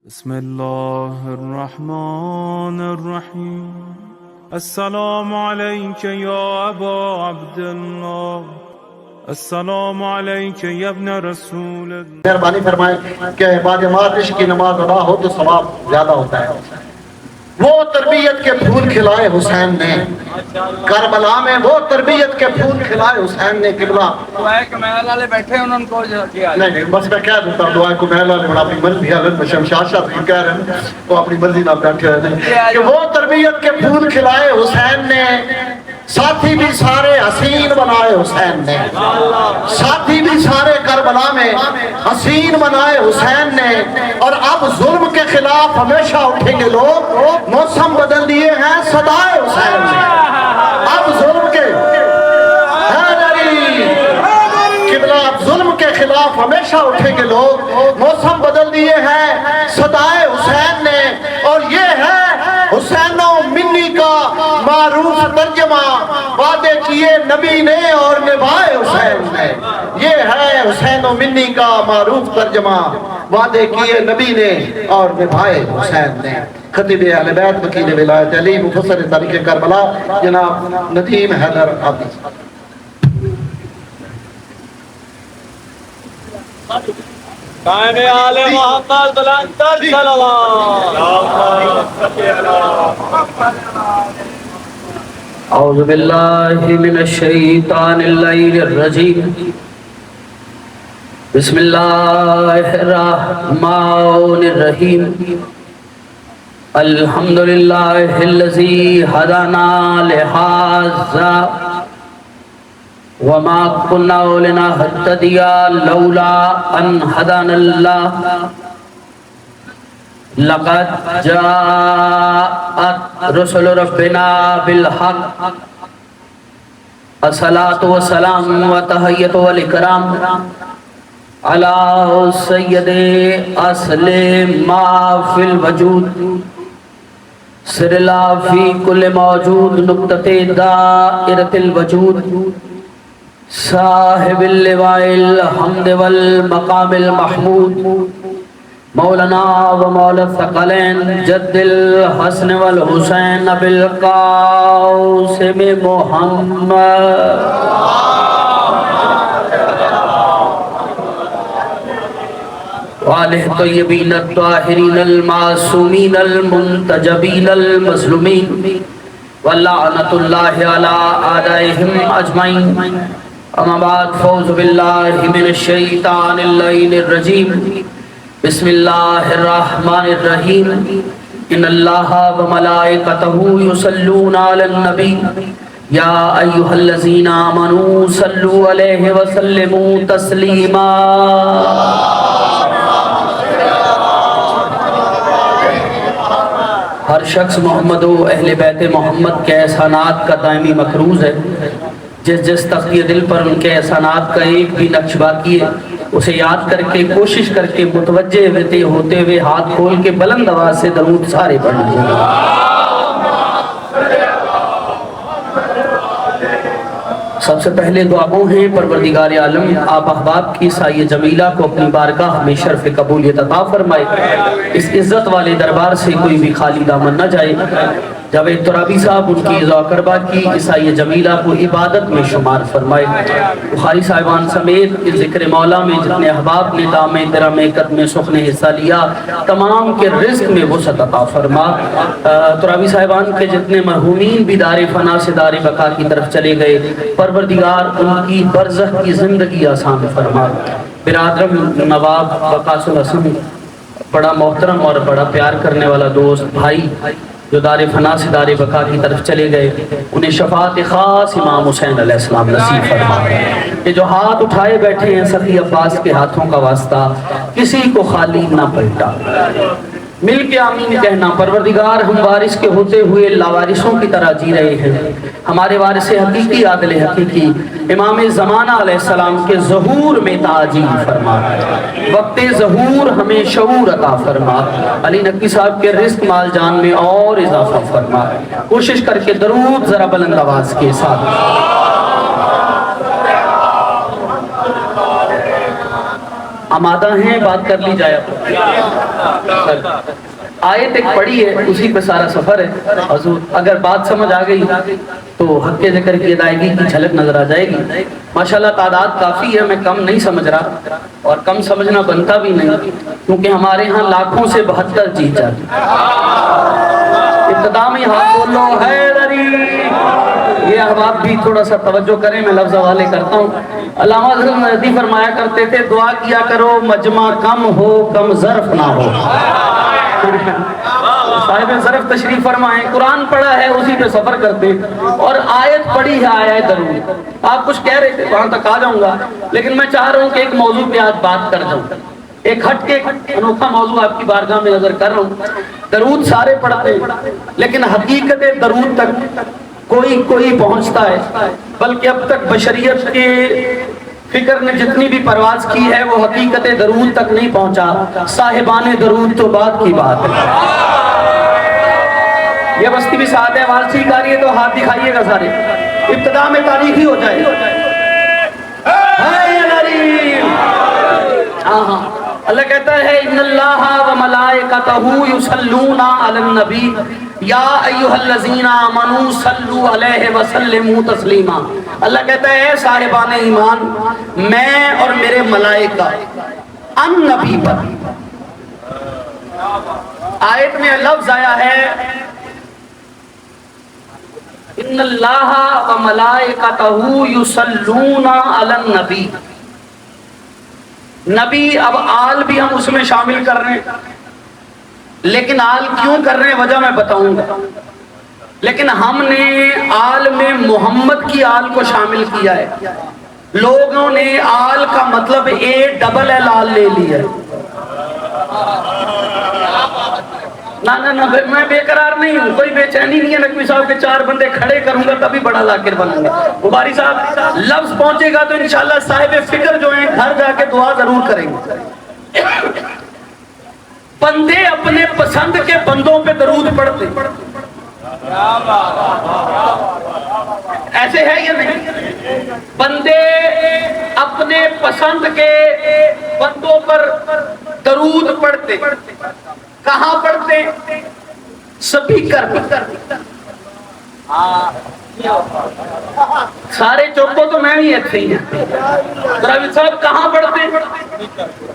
بسم الله الرحمن الرحيم السلام عليك يا أبا عبد الله السلام عليك يا ابن رسول الله. مہربانی فرمائیں کہ بعد جماعت عشق کی نماز ادا ہو تو ثواب زیادہ ہوتا ہے. وہ تربیت کے پھول کھلائے حسین نے کربلا میں، وہ تربیت کے پھول کھلائے حسین نے. قبلہ دعائے کہ محل والے بیٹھے انہوں کو کیا نہیں بس میں کہہ دیتا ہوں دعائے کو محل والے اپنی مرضی حالت میں شمشاد شاہ کہہ رہے ہیں وہ اپنی مرضی نہ بیٹھے ہیں کہ وہ تربیت کے پھول کھلائے حسین نے، ساتھی بھی سارے حسین بنائے حسین نے، ساتھی بھی سارے کربلا میں حسین بنائے حسین نے. اور اب ظلم کے خلاف ہمیشہ اٹھیں گے لوگ، موسم بدل دیے ہیں صدائے حسین نے. اب ظلم کے قبلہ اب ظلم کے خلاف ہمیشہ اٹھیں گے لوگ، موسم بدل دیے ہیں صدائے حسین نے. اور یہ ہے حسین و منی کا معروف ترجمہ، وعدے کیے نبی نے اور نبھائے حسین نے. یہ ہے حسین و منی کا معروف ترجمہ، وعدے کیے نبی نے اور نبھائے حسین نے. خطیب اہل بیت وکیل ولایت علی مفسر تاریخ کربلا جناب ندیم حیدر عابدی. قائم آل محمد بلند صلوات. اعوذ باللہ من الشیطان اللعین الرجیم. بسم اللہ الرحمن الرحیم. الحمدللہ الذی ہدانا لہذا وما كنا لنهتدي لولا ان هدانا الله لقد جاءت رسل ربنا بالحق الصلاة والسلام وتحية والإكرام على سيد أصل ما في الوجود سر الله في كل موجود نقطة دائرة الوجود صاحب اللواء الحمد والمقام المحمود مولانا و مولا الثقلین جد الحسن والحسین بالقاسم محمد وآلہ طیبین الطاہرین المعصومین المنتجبین المظلومین واللعنۃ اللہ علی اعدائہم اجمعین. اما بعد فوز باللہ من الشیطان اللعین الرجیم. بسم اللہ الرحمن الرحیم. ان اللہ و ملائکتہ یصلون علی النبی یا ایہا الذین آمنوا صلوا علیہ وسلموا تسلیما. ہر شخص محمد و اہل بیت محمد کے احسانات کا دائمی مقروض ہے. جس تختی دل پر ان کے احسانات کا ایک بھی نقش باقی ہے اسے یاد کر کے کوشش کر کے متوجہ ہوتے ہوئے ہاتھ کھول کے بلند آواز سے درود سارے پڑھنا چاہیے. سب سے پہلے دعا گو ہیں پروردگار عالم آپ احباب کی سایہ جمیلہ کو اپنی بارگاہ میں شرف قبولیت عطا فرمائے. اس عزت والے دربار سے کوئی بھی خالی دامن نہ جائے. جاوید ترابی صاحب ان کی عزا کربا کی عیسائی جمیلہ کو عبادت میں شمار فرمائے. بخاری صاحبان سمیت اس ذکر مولا میں جتنے احباب نے دام درم قدم سخن حصہ لیا تمام کے رزق میں وسعت عطا فرما. ترابی صاحبان کے جتنے مرحومین بھی دار فنا سے دار بقا کی طرف چلے گئے پروردگار ان کی برزخ کی زندگی آسان فرما. برادرم نواب وقاص الحسن بڑا محترم اور بڑا پیار کرنے والا دوست بھائی جو دار فنا سے دار بقا کی طرف چلے گئے انہیں شفاعت خاص امام حسین علیہ السلام نصیب فرما. یہ جو ہاتھ اٹھائے بیٹھے ہیں سخی عباس کے ہاتھوں کا واسطہ کسی کو خالی نہ پلٹا. مل کے آمین کہنا. پروردگار ہم وارث کے ہوتے ہوئے لاوارثوں کی طرح جی رہے ہیں. ہمارے وارث حقیقی عادل حقیقی امام زمانہ علیہ السلام کے ظہور میں تعجیل فرما. وقت ظہور ہمیں شعور عطا فرما. علی نقوی صاحب کے رزق مال جان میں اور اضافہ فرما. کوشش کر کے درود ذرا بلند آواز کے ساتھ. آمادہ ہیں؟ بات کر لی جائے اب آیت ایک پڑھی ہے، اسی پہ سارا سفر ہے حضور۔ اگر بات سمجھ آ گئی تو حق کے ذکر کی ادائیگی کی جھلک نظر آ جائے گی۔ ماشاءاللہ تعداد کافی ہے، میں کم نہیں سمجھ رہا اور کم سمجھنا بنتا بھی نہیں، کیونکہ ہمارے ہاں لاکھوں سے 72 جیت جاتے۔ ابتدا میں ہاتھ بولو حیدری، یہ احباب بھی تھوڑا سا توجہ کریں، میں لفظ حوالے کرتا ہوں۔ علامہ حضرت ندی فرمایا کرتے تھے دعا کیا کرو مجمع کم ہو کم ظرف نہ ہو۔ صاحب ظرف تشریف فرمائیں، قرآن پڑھا ہے اسی پہ سفر کرتے اور آیت پڑھی ہے آیت درود۔ آپ کچھ کہہ رہے تھے، وہاں تک آ جاؤں گا، لیکن میں چاہ رہا ہوں کہ ایک موضوع پہ آج بات کر جاؤں، ایک ہٹ کے انوکھا موضوع آپ کی بارگاہ میں نظر کر رہا ہوں۔ درود سارے پڑھتے ہیں لیکن حقیقت درود تک کوئی پہنچتا ہے، بلکہ اب تک بشریت کے فکر نے جتنی بھی پرواز کی ہے وہ حقیقت درود تک نہیں پہنچا۔ صاحبان درود تو بعد کی بات ہے۔ یہ بستی بھی ساتھ ہے، آواز ٹھیک آ رہی ہے تو ہاتھ دکھائیے گا سارے، ابتدا میں تاریخی ہو جائے۔ ہاں اللہ کہتا ہے ان اللہ و ملائکتہ یصلون علی النبی یا ایھا الذین آمنوا صلوا علیہ وسلموا تسلیما۔ اللہ کہتا ہے اے صاحبان ایمان، میں اور میرے ملائکہ ان نبی پر، آیت میں لفظ آیا ہے ان اللہ و ملائکتہ یصلون علی النبی۔ نبی، اب آل بھی ہم اس میں شامل کر رہے ہیں، لیکن آل کیوں کر رہے ہیں وجہ میں بتاؤں گا، لیکن ہم نے آل میں محمد کی آل کو شامل کیا ہے۔ لوگوں نے آل کا مطلب ALL آل لے لیا ہے۔ نہ میں بے قرار نہیں ہوں، کوئی بے چینی نہیں ہے، نقوی صاحب کے 4 بندے کھڑے کروں گا تبھی بڑا ذاکر بنوں گا۔ مباری صاحب لفظ پہنچے گا تو انشاءاللہ صاحب فکر جو ہیں گھر جا کے دعا ضرور کریں گے۔ بندے اپنے پسند کے بندوں پہ درود پڑھتے، ایسے ہے یا نہیں؟ بندے اپنے پسند کے بندوں پر درود پڑھتے، کہاں پڑھتے؟ سپیکر پر۔ سارے چوکو تو میں بھی ایسے ہی ہیں۔ دراوی صاحب کہاں پڑھتے ہیں؟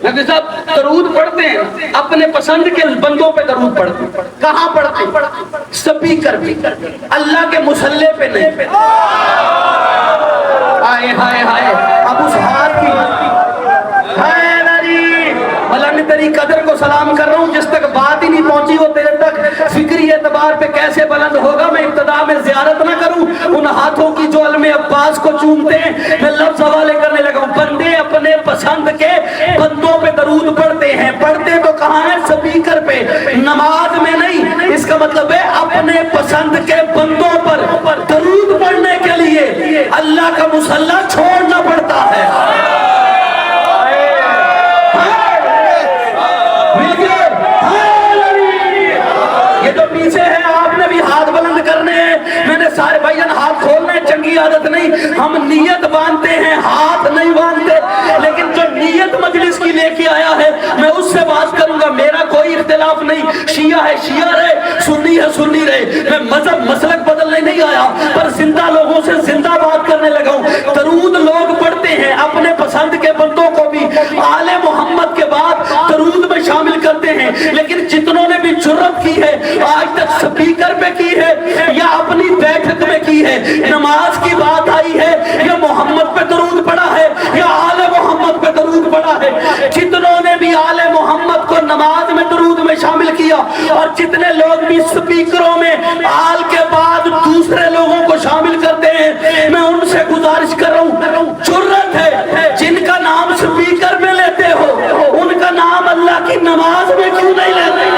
نبی صاحب درود پڑھتے ہیں، اپنے پسند کے بندوں پہ درود پڑھتے ہیں، کہاں پڑھتے ہیں؟ سپیکر پہ، اللہ کے مصلی پہ نہیں۔ ہائے ہائے ہائے، اب اس ہاتھ کی میں تیری قدر کو سلام کر رہا ہوں، جس تک بات ہی نہیں پہنچی وہ تیرے تک فکری اعتبار پہ کیسے بلند ہوگا۔ میں ابتدا میں زیارت نہ کروں ان ہاتھوں کی جو علم عباس کو چومتے ہیں، میں لفظ حوالے کرنے لگا ہوں۔ بندے اپنے پسند کے بندوں پہ درود پڑھتے ہیں، پڑھتے تو کہاں ہے؟ سپیکر پہ، نماز میں نہیں۔ اس کا مطلب ہے اپنے پسند کے بندوں پر درود پڑھنے کے لیے اللہ کا مصلی چھوڑنا پڑتا ہے۔ یہ جو پیچھے ہے آپ نے بھی ہاتھ بلند کرنے ہیں، میں نے سارے بھائیان ہاتھ کھولنے، چنگی عادت نہیں، ہم نیت باندھتے ہیں ہاتھ نہیں باندھتے، لیکن جو نیت مجلس کی لے کے آیا ہے میں اس سے بات کروں گا۔ میرا کوئی اختلاف نہیں، شیعہ ہے شیعہ رہے، سنی ہے سنی رہے، میں مذہب مسلک بدلنے نہیں آیا، پر زندہ لوگوں سے زندہ بات کرنے لگا ہوں۔ درود لوگ پڑھتے ہیں، اپنے پسند کے بندوں کو بھی آل محمد کے بعد درود میں شامل کرتے ہیں، لیکن جتنوں نے بھی جرت کی ہے آج تک سپیکر پہ کی ہے یا اپنی بیٹھک میں کی ہے، نماز کی بات آئی ہے یا محمد پہ درود پڑا ہے یا آل محمد پہ درود پڑا ہے، جتنوں نے بھی آل محمد کو نماز میں درود میں شامل کیا اور جتنے لوگ بھی سپیکروں میں آل کے بعد دوسرے لوگوں کو شامل کرتے ہیں، میں ان سے گزارش کر رہا ہوں، جرت ہے جن کا نام سپیکر میں لیتے ہو ان کا نام اللہ کی نماز میں کیوں نہیں لیتے؟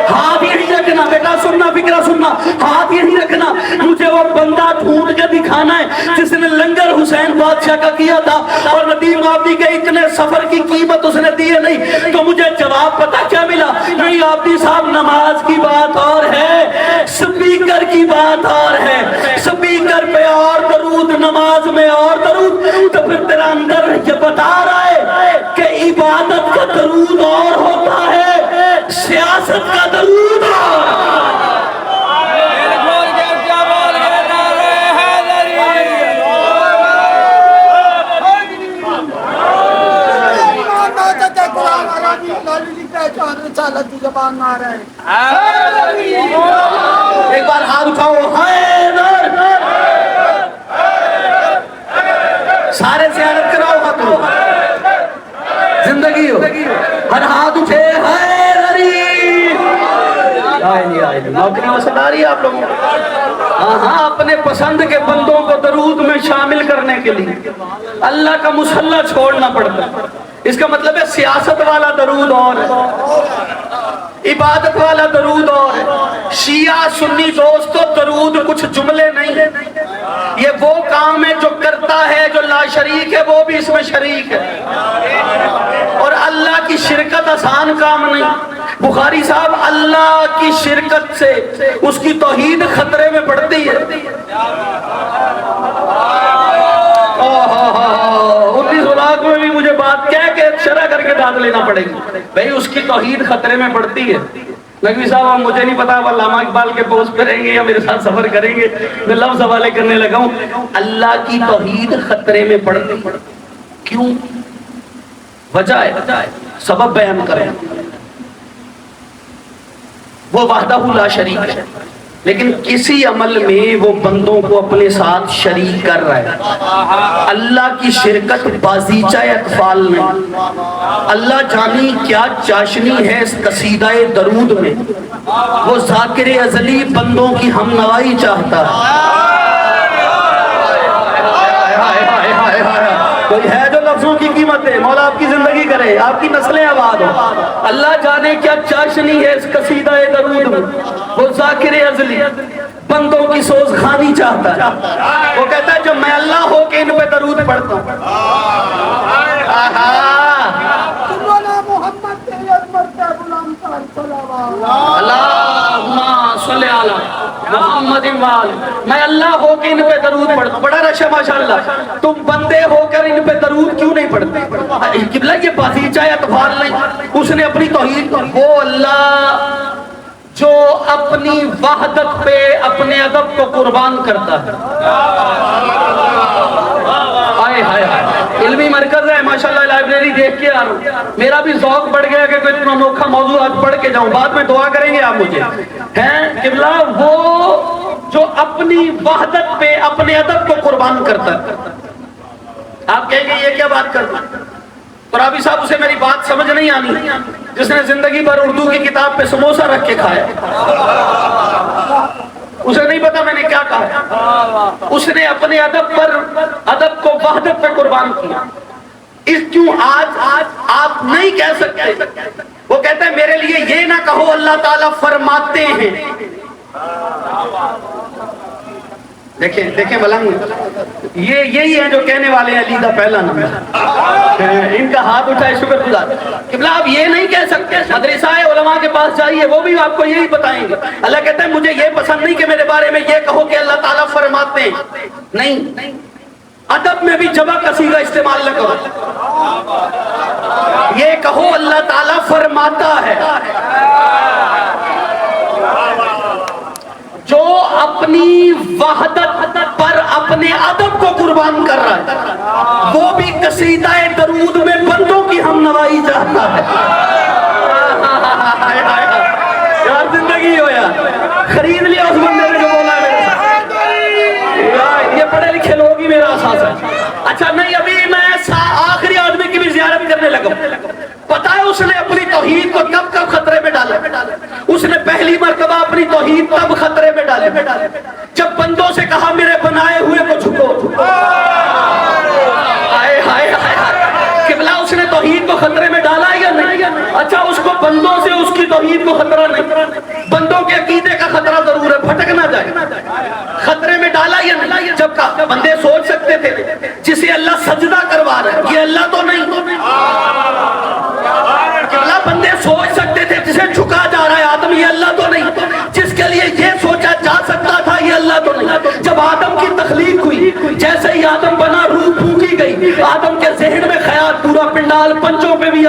ہاتھ یہی رکھنا، بیٹا سننا، فکرہ سننا، ہاتھ یہی رکھنا۔ مجھے وہ بندہ ڈھونڈ کے دکھانا ہے جس نے لنگر حسین بادشاہ کا کیا تھا اور ندیم آبدی کے اتنے سفر کی قیمت اس نے دیے نہیں، تو مجھے جواب پتا کیا ملا؟ نہیں آبدی صاحب، نماز کی بات اور ہے، سپیکر کی بات اور ہے، سپیکر پہ اور درود، نماز میں اور درود۔ تو پھر تیرا اندر یہ بتا رہا ہے عبادت کا درود اور ہوتا ہے، سیاست کا درود اور۔ ایک بار ہاتھ اٹھاؤ، حیدر، سارے زیارت کراؤ ہاتھوں، زندگی ہو، ہر ہاتھ اٹھے، حیدری۔ نوکری وسط آ رہی ہے آپ لوگوں کو؟ ہاں، اپنے پسند کے بندوں کو درود میں شامل کرنے کے لیے اللہ کا مسلح چھوڑنا پڑتا ہے۔ اس کا مطلب ہے سیاست والا درود اور ہے، عبادت والا درود اور ہے۔ شیعہ سنی دوستو، درود کچھ جملے نہیں، یہ وہ کام ہے جو کرتا ہے، جو لا شریک ہے وہ بھی اس میں شریک ہے، اور اللہ کی شرکت آسان کام نہیں۔ بخاری صاحب، اللہ کی شرکت سے اس کی توحید خطرے میں پڑتی ہے۔ 19 لاکھ میں بھی مجھے بات کہہ کے شرح کر کے داد لینا پڑے گی، بھئی اس کی توحید خطرے میں پڑتی ہے۔ نقوی صاحب، مجھے نہیں پتا علامہ اقبال کے پوسٹ پہ رہیں گے یا میرے ساتھ سفر کریں گے، میں لفظ حوالے کرنے لگا ہوں۔ اللہ کی توحید خطرے میں پڑتی، کیوں؟ وجہ ہے، سبب بیان کریں۔ وہ وحدہ لا شریک ہے، لیکن کسی عمل میں وہ بندوں کو اپنے ساتھ شریک کر رہا ہے۔ اللہ کی شرکت بازیچہ اطفال میں، اللہ جانی کیا چاشنی ہے اس قصیدہ درود میں، وہ ذاکر ازلی بندوں کی ہم نوائی چاہتا ہے۔ کوئی ہے جو لفظوں کی قیمت ہے؟ مولا آپ کی زندگی کرے، آپ کی نسلیں آباد ہو۔ اللہ جانے کیا چاشنی ہے اس قصیدہ درود میں، وہ ذاکر ازلی بندوں کی سوز خانی چاہتا ہے۔ وہ کہتا ہے جب میں اللہ ہو کے ان پہ درود پڑھتا ہوں، اللہم صلی علی محمد وآل، میں اللہ ہو کے ان پہ درود پڑھتا ہوں۔ بڑا رشا ماشاءاللہ، تم بندے ہو کر ان پہ درود کیوں نہیں پڑھتے؟ قبلہ یہ بازیچہ اطفال نہیں، اس نے اپنی توحید، وہ اللہ جو اپنی وحدت پہ اپنے ادب کو قربان کرتا ہے۔ آئے ہائے علمی مرکز ہے ماشاءاللہ، لائبریری دیکھ کے آ رہا ہوں، میرا بھی ذوق بڑھ گیا کہ کوئی اتنا انوکھا موضوع آج پڑھ کے جاؤں، بعد میں دعا کریں گے آپ مجھے ہیں قبلہ، وہ جو اپنی وحدت پہ اپنے ادب کو قربان کرتا ہے۔ آپ کہیں گے یہ کیا بات کرتا ہے؟ قرابی صاحب، اسے میری بات سمجھ نہیں آنی، جس نے زندگی بھر اردو کی کتاب پہ سموسہ رکھ کے کھایا، اسے نہیں پتا میں نے کیا کہا۔ اس نے اپنے ادب کو وحدت پہ قربان کیا۔ اس کیوں آج آپ نہیں کہہ سکتے؟ وہ کہتے ہیں میرے لیے یہ نہ کہو اللہ تعالیٰ فرماتے ہیں۔ دیکھیں ملنگ، یہی ہے جو کہنے والے ہیں علیدہ پہلا نمبر، ان کا ہاتھ اٹھائے شکر گزار۔ قبلہ آپ یہ نہیں کہہ سکتے، مدرسہ علماء کے پاس جائیے، وہ بھی آپ کو یہی بتائیں گے۔ اللہ کہتا ہے مجھے یہ پسند نہیں کہ میرے بارے میں یہ کہو کہ اللہ تعالیٰ فرماتے ہیں، نہیں، ادب میں بھی جمع کا صیغہ استعمال نہ کرو، یہ کہو اللہ تعالیٰ فرماتا ہے۔ جو اپنی وحدت پر اپنے ادب کو قربان کر رہا ہے، وہ بھی قصیدہ درود میں بندوں کی ہم نوائی چاہتا ہے۔ یار زندگی ہو یار، خرید لیا اس بندے نے جو بولا ہے میرے ساتھ، یہ پڑھے لکھے لوگ ہی میرا احساس ہے۔ اچھا نہیں، ابھی میں آخری آدمی کی بھی زیارت کرنے لگا ہوں۔ پتا ہے اس نے اپنی توحید کو کب خطرے میں ڈالا؟ اس نے پہلی مرتبہ اپنی توحید تب خطرے میں ڈالے جب بندوں سے کہا میرے بنائے ہوئے کو جھکو۔ قبلہ اس نے توحید کو خطرے میں ڈالا یا نہیں؟ اچھا، اس کو بندوں سے اس کی توحید کو خطرہ نہیں، بندوں کے عقیدے کا خطرہ ضرور ہے، پھٹک نہ جائے، خطرے میں ڈالا یا نہیں؟ جب کہا بندے سوچ سکتے تھے جسے اللہ سجدہ کروا رہا ہے یہ اللہ تو نہیں، قبلہ بندے سوچ سکتے تھے جسے جھکا جا رہا ہے آدم یہ اللہ تو نہیں، جس کے لیے یہ سوچا جا سکتا تھا یہ اللہ تو نہیں۔ جب آدم کی تخلیق ہوئی، جیسے ہی آدم بنا روح پھونکی گئی، آدم کے ذہن میں خیال، پورا پنڈال پنچوں پہ بھی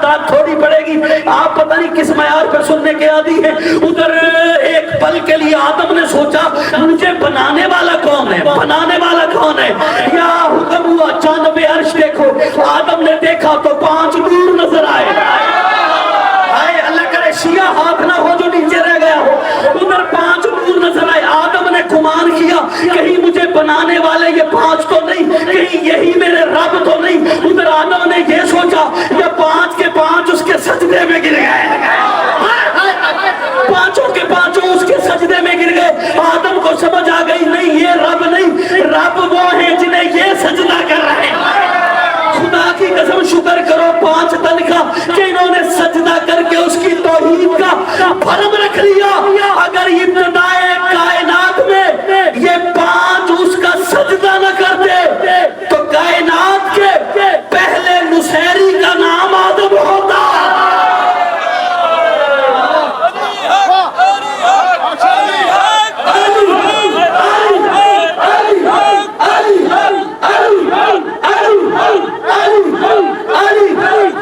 داد تھوڑی پڑے گی. آپ پتہ نہیں کس معیار پہ سننے کے عادی ہیں. ادھر ایک پل کے لیے آدم نے سوچا مجھے بنانے والا کون ہے, بنانے والا کون ہے. یا حکم ہوا جانب عرش دیکھو. آدم نے دیکھا تو 5 نور نظر آئے. اللہ کرے شیعہ ہاتھ نہ ہو جو نیچے رہ گیا ہو. ادھر 5 نور نظر آئے. آدم نے گمان کیا کہیں مجھے بنانے والے یہ 5 تو نہیں, کہیں یہی میرے رب تو نہیں. ادھر آدم نے یہ سوچا یہ 5 کے 5 اس کے سجدے میں گر گئے. 5 کے 5 اس کے سجدے میں گر گئے. آدم کو سمجھ آ گئی نہیں یہ رب نہیں, رب وہ ہیں جنہیں یہ سجدہ کر رہے ہیں. خدا کی قسم شکر کرو 5 دن کا کہ انہوں نے سجدہ کر کے اس کی توحید کا بھرم رکھ لیا. اگر ابتدائے کائنات میں یہ 5 اس کا سجدہ نہ کرتے تو کائنات کے پہلے نصیری کا نام آدم ہوتا.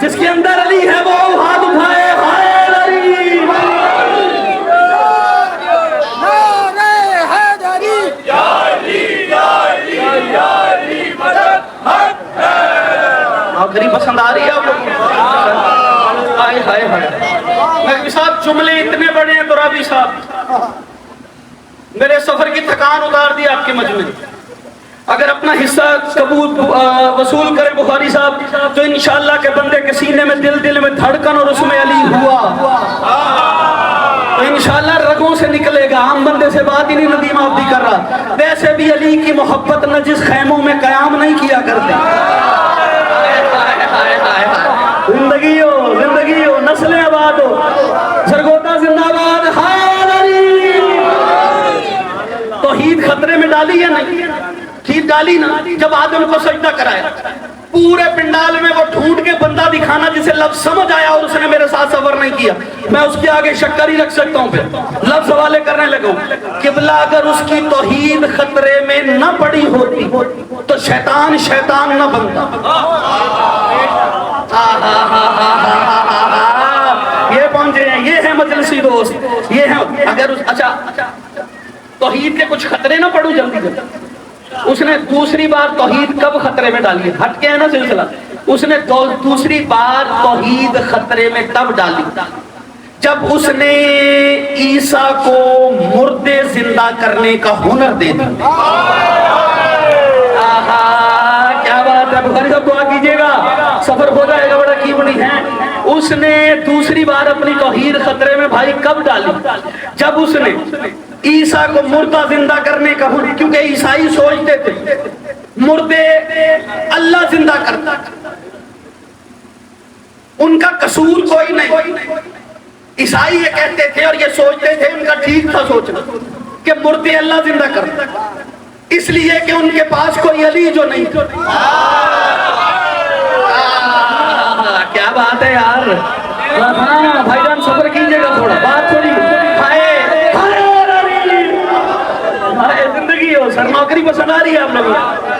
جس کے اندر علی ہے وہ ہاتھ اٹھائے. حیدر علی, آخری پسند آ رہی ہے آپ لوگ. مولوی صاحب جملے اتنے بڑے ہیں. ترابی صاحب میرے سفر کی تھکان اتار دی آپ کے مجمع. اگر اپنا حصہ قبول وصول کرے بخاری صاحب تو انشاءاللہ کے بندے کے سینے میں دل میں دھڑکن اور اس میں علی ہوا تو انشاءاللہ رگوں سے نکلے گا. عام بندے سے بات ہی نہیں ندیم آپ بھی کر رہا. ویسے بھی علی کی محبت نہ جس خیموں میں قیام نہیں کیا کرتے. زندگی ہو نسلیں آباد ہو. سرگوتا زندہ باد. توحید خطرے میں ڈالی ہے نہیں ڈالی نا. جب آدم کو سجدہ کرایا پورے پنڈال میں وہ ڈھونڈ کے بندہ دکھانا جسے لفظ سمجھ آیا اور اس نے میرے ساتھ سفر نہیں کیا. میں اس کے آگے شکر ہی رکھ سکتا ہوں. پھر لفظ حوالے کرنے لگا ہوں. قبلہ اگر اس کی توحید خطرے میں نہ پڑی ہوتی تو شیطان نہ بنتا. یہ پہنچے ہیں, یہ ہے مجلسی دوست, یہ ہے. اگر اچھا توحید کے کچھ خطرے نہ پڑوں جلدی اس نے دوسری بار توحید کب خطرے میں ڈالی؟ ہٹ کے ہے نا سلسلہ. اس نے دوسری بار توحید خطرے میں تب ڈالی جب اس نے عیسیٰ کو مردے زندہ کرنے کا ہنر دے دیا. کیا بات ہے. بخاری صاحب دعا کیجئے گا سفر ہو جائے گا. بڑا قیمتی ہے. اس نے دوسری بار اپنی توحید خطرے میں بھائی کب ڈالی؟ جب اس نے عیسیٰ کو مردہ زندہ کرنے کا ہنر, کیونکہ عیسائی سوچتے تھے مردے اللہ زندہ کرتا, ان کا قصور کوئی نہیں. عیسائی یہ کہتے تھے اور یہ سوچتے تھے, ان کا ٹھیک تھا سوچنا کہ مردے اللہ زندہ کرتا, اس لیے کہ ان کے پاس کوئی علی جو نہیں تھا. کیا بات ہے یار. بھائی جان صبر کیجئے گا تھوڑا, بات تھوڑی زندگی ہو. سر نوکری پسند آ رہی ہے آپ لوگوں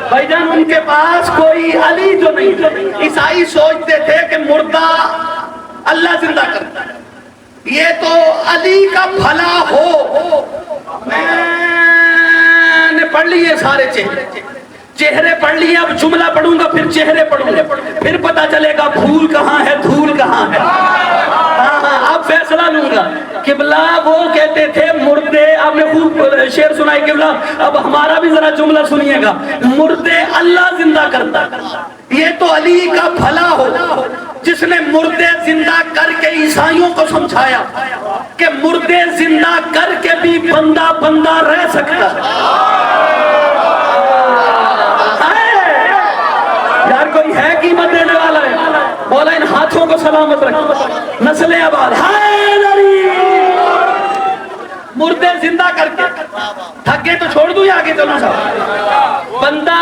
بھائی جان. ان کے پاس کوئی علی جو نہیں. عیسائی سوچتے تھے کہ مردہ اللہ زندہ کرتا, یہ تو علی کا بھلا ہو. میں نے پڑھ لیے سارے چہرے پڑھ لیے. اب جملہ پڑھوں گا پھر چہرے پڑھوں گا, پھر پتا چلے گا پھول کہاں ہے دھول کہاں ہے. اب فیصلہ لوں گا. قبلہ وہ کہتے تھے مردے, آپ نے خوب شعر سنائی قبلہ, اب ہمارا بھی ذرا جملہ سنیے گا. مردے اللہ زندہ کرتا, یہ تو علی کا بھلا ہو جس نے مردے زندہ کر کے عیسائیوں کو سمجھایا کہ مردے زندہ کر کے بھی بندہ رہ سکتا ہے. یار کوئی ہے قیمت دینے والا ہے. مولا ان ہاتھوں کو سلامت رکھ, نسلیں آباد. مردے زندہ کر کے تھک گئے تو چھوڑ دوں یا آگے چلوں صاحب. بندہ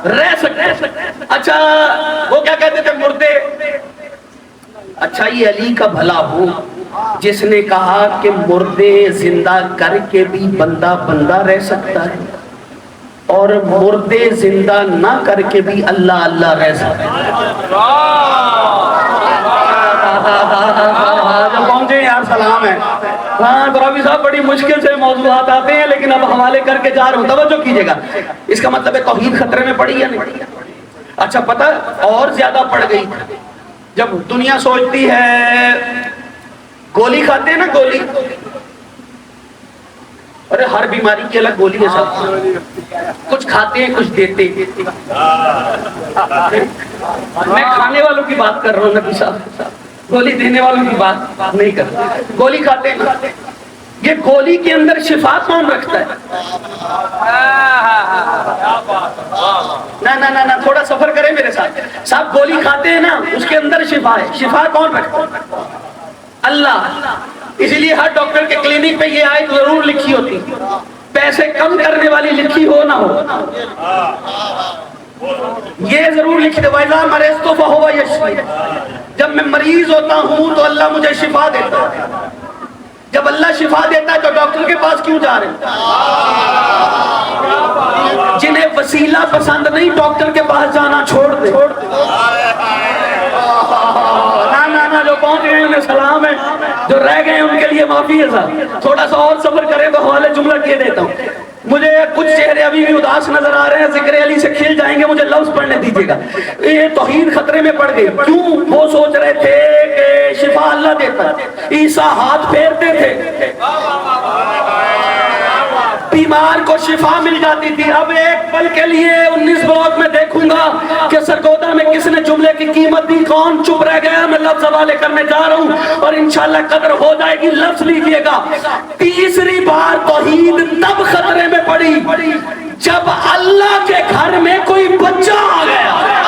رہ سکتا ہے. اچھا وہ کیا کہتے تھے مردے. اچھا یہ علی کا بھلا ہو جس نے کہا کہ مردے زندہ کر کے بھی بندہ رہ سکتا ہے اور مردے زندہ نہ کر کے بھی اللہ رہ سکتا ہے. ہاں قرابی صاحب بڑی مشکل سے موضوعات آتے ہیں لیکن اب حوالے کر کے جا رہا ہوں، توجہ کیجئے گا. اس کا مطلب ہے توحید خطرے میں پڑی یا نہیں؟ اچھا پتہ اور زیادہ پڑ گئی. جب دنیا سوچتی ہے گولی کھاتے ہیں نا گولی، ارے ہر بیماری کی الگ گولی ہے صاحب، کچھ کھاتے ہیں کچھ دیتے ہیں. میں کھانے والوں کی بات کر رہا ہوں نبی صاحب، گولی دینے والوں کی بات نہیں کر رہا. گولی کھاتے ہیں نا، یہ گولی کے اندر شفا کون رکھتا ہے؟ نہ تھوڑا سفر کریں میرے ساتھ صاحب. گولی کھاتے ہیں نا، اس کے اندر شفا ہے. شفا کون رکھتا ہے؟ اللہ. اسی لیے ہر ڈاکٹر کے کلینک پہ یہ آیت ضرور لکھی ہوتی، پیسے کم کرنے والی لکھی ہو نہ ہو، یہ ضرور لکھی دے وَإِذَا مَرِضْتُ فَهُوَ يَشْفِينِ. جب میں مریض ہوتا ہوں تو اللہ مجھے شفا دیتا ہے. جب اللہ شفا دیتا ہے تو ڈاکٹر کے پاس کیوں جا رہے ہیں؟ جنہیں وسیلہ پسند نہیں ڈاکٹر کے پاس جانا چھوڑ دے. نہ جو پہنچ گئے انہیں سلام ہے، جو رہ گئے ان کے لیے معافی ہے صاحب. تھوڑا سا اور صبر کریں تو حوالے جملہ کیے دیتا ہوں. مجھے کچھ چہرے ابھی بھی اداس نظر آ رہے ہیں، ذکر علی سے کھل جائیں گے، مجھے لفظ پڑھنے دیجیے گا. یہ توحید خطرے میں پڑ گئی. کیوں؟ وہ سوچ رہے تھے کہ شفا اللہ دیتا ہے. عیسیٰ ہاتھ پھیرتے تھے، بیمار کو شفا مل جاتی تھی. اب ایک پل کے لیے 19 بلاک میں دیکھوں گا کہ سرگودا میں کس نے جملے کی قیمت دی، کون چپ رہ گیا. میں لفظ حوالے کرنے جا رہا ہوں اور انشاءاللہ قدر ہو جائے گی. لفظ لیجئے گا. تیسری بار توحید تب خطرے میں پڑی جب اللہ کے گھر میں کوئی بچہ آ گیا.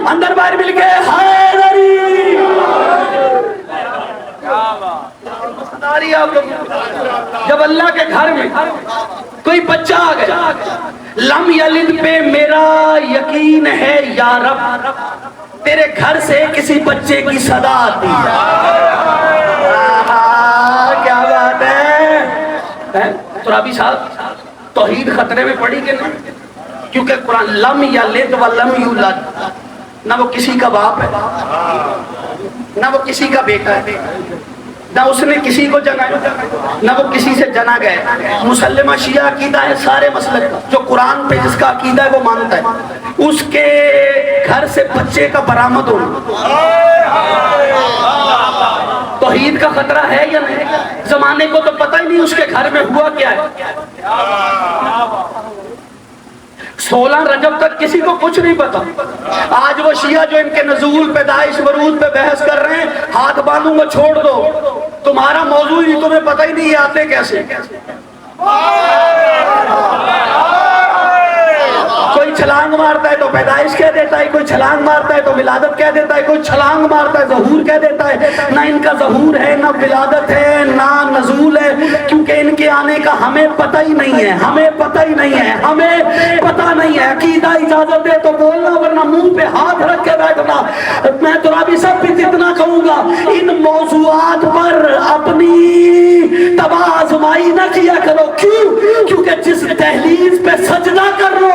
اندر باہر مل کے جب اللہ کے گھر میں کوئی بچہ آ گیا. لم یلد پہ میرا یقین ہے یا رب، تیرے گھر سے کسی بچے کی صدا آتی ہے. کیا بات ہے. ترابی صاحب توحید خطرے میں پڑی کہ نہیں؟ کیونکہ قرآن لم یلد و لم یولد، نہ وہ کسی کا باپ ہے نہ وہ کسی کا بیٹا ہے، نہ اس نے کسی کو جنا نہ وہ کسی سے جنا گئے. مسلمہ شیعہ عقیدہ ہے سارے مسلک کا، جو قرآن پہ جس کا عقیدہ ہے وہ مانتا ہے اس کے گھر سے بچے کا برآمد ہونا. توحید کا خطرہ ہے یا نہیں؟ زمانے کو تو پتہ ہی نہیں اس کے گھر میں ہوا کیا ہے. 16 رجب تک کسی کو کچھ نہیں پتا. آج وہ شیعہ جو ان کے نزول پیدائش ورود پہ بحث کر رہے ہیں، ہاتھ باندھوں گا چھوڑ دو، تمہارا موضوع ہی تمہیں پتہ ہی نہیں آتے کیسے. کوئی چھلانگ مارتا ہے تو پیدائش کہہ دیتا ہے، کوئی چھلانگ مارتا ہے تو ولادت کہہ دیتا ہے، کوئی چھلانگ مارتا ہے ظہور کہہ دیتا ہے. نہ ان کا ظہور ہے، نہ ولادت ہے، نہ نزول ہے، کیونکہ ان کے آنے کا ہمیں پتہ ہی نہیں ہے. ہمیں پتہ ہی نہیں ہے، ہمیں پتہ نہیں ہے. عقیدہ اجازت دے تو بولنا، ورنہ منہ پہ ہاتھ رکھ کے بیٹھنا. میں ترابی سب بھی اتنا کہوں گا، ان موضوعات پر اپنی تباہ آزمائی نہ کیا کرو. کیوں؟ کیونکہ جس دہلیز پہ سجدہ کر لو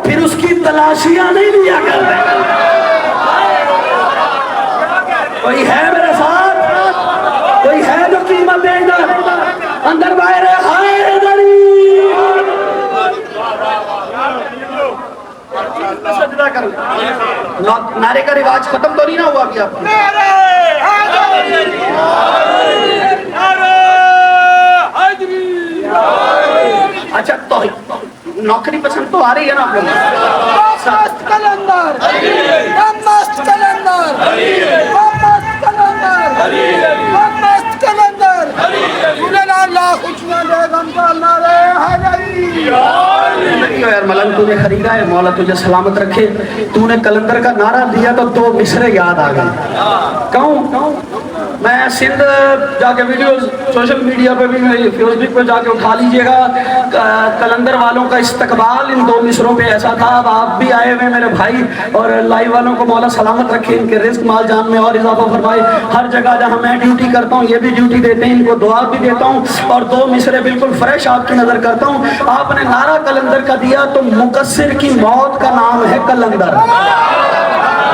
پھر اس کی تلاشیاں نہیں لیا کر رہے. کوئی ہے میرے ساتھ؟ کوئی ہے جو قیمت دے ادھر اندر باہر ہے ادھری سجدہ کر لو. نعرے کا رواج ختم تو نہیں نہ ہوا ابھی آپ اچھا تو نوکری پسند تو آ رہی ہے نا آپ لوگ. یار ملنگ تو نے خریدا ہے، مولا تجھے سلامت رکھے. تو نے کلندر کا نعرہ دیا تو 2 مصرے یاد آ گئے. کہوں میں سندھ جا کے ویڈیوز سوشل میڈیا پہ بھی فیس بک پہ جا کے اٹھا لیجئے گا. قلندر والوں کا استقبال ان 2 مصروں پہ ایسا تھا. اب آپ بھی آئے ہوئے میرے بھائی, اور لائیو والوں کو مولا سلامت رکھے, ان کے رزق مال جان میں اور اضافہ فرمائے. ہر جگہ جہاں میں ڈیوٹی کرتا ہوں یہ بھی ڈیوٹی دیتے ہیں, ان کو دعا بھی دیتا ہوں, اور 2 مصرے بالکل فریش آپ کی نظر کرتا ہوں. آپ نے نعرہ قلندر کا دیا تو مقصر کی موت کا نام ہے قلندر.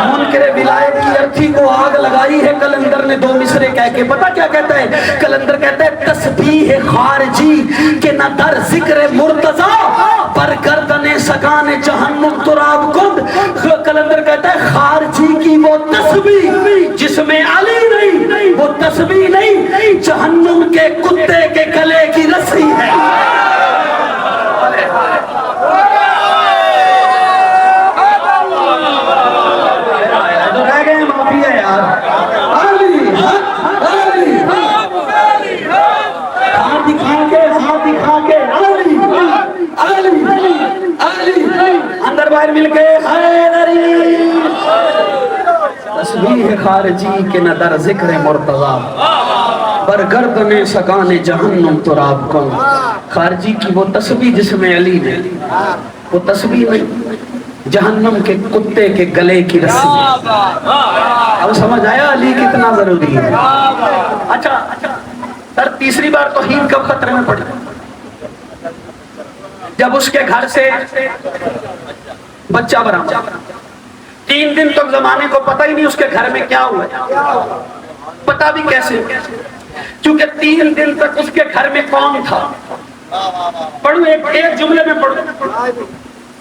منکر ولایت کی ارتھی کو آگ لگائی ہے قلندر نے 2 مصرے کہہ کے. پتہ کیا کہتا ہے قلندر؟ کہتا ہے تسبیح خارجی کہ نہ در ذکر مرتضی پر گردن سکان جہنم تراب کند. قلندر کہتا ہے خارجی کی وہ تسبیح جس میں علی نہیں, وہ تسبیح نہیں, جہنم کے کتے کے گلے کی رسی ہے. اندر باہر مل کے حیدری تسبیح خارجی کے نہ در ذکر مرتضی برگردن سکان جہنم تراب کن. خارجی کی وہ تسبیح جس میں علی نے, وہ تسبیح نہیں, جہنم کے کتے کے گلے کی رسی. اب سمجھ آیا علی کتنا ضروری ہے. اچھا سر, تیسری بار توحید کب خطرے میں پڑی؟ جب اس کے گھر سے بچہ برآمد. 3 دن تک زمانے کو پتہ ہی نہیں اس کے گھر میں کیا ہوا. پتہ بھی کیسے؟ کیونکہ 3 دن تک اس کے گھر میں کون تھا. پڑھو ایک جملے میں پڑھو.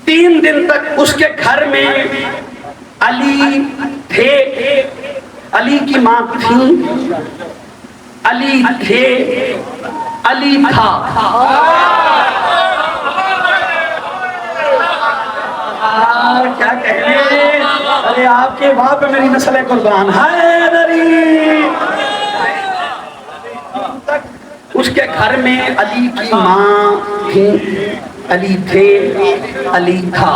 3 دن تک اس کے گھر میں علی تھے, علی کی ماں تھی, علی تھے, علی تھا. کیا کہنے, ارے آپ کے وہاں پہ میری نسل قربان. حیدری اس کے گھر میں علی کی ماں تھی, علی تھے, علی تھا.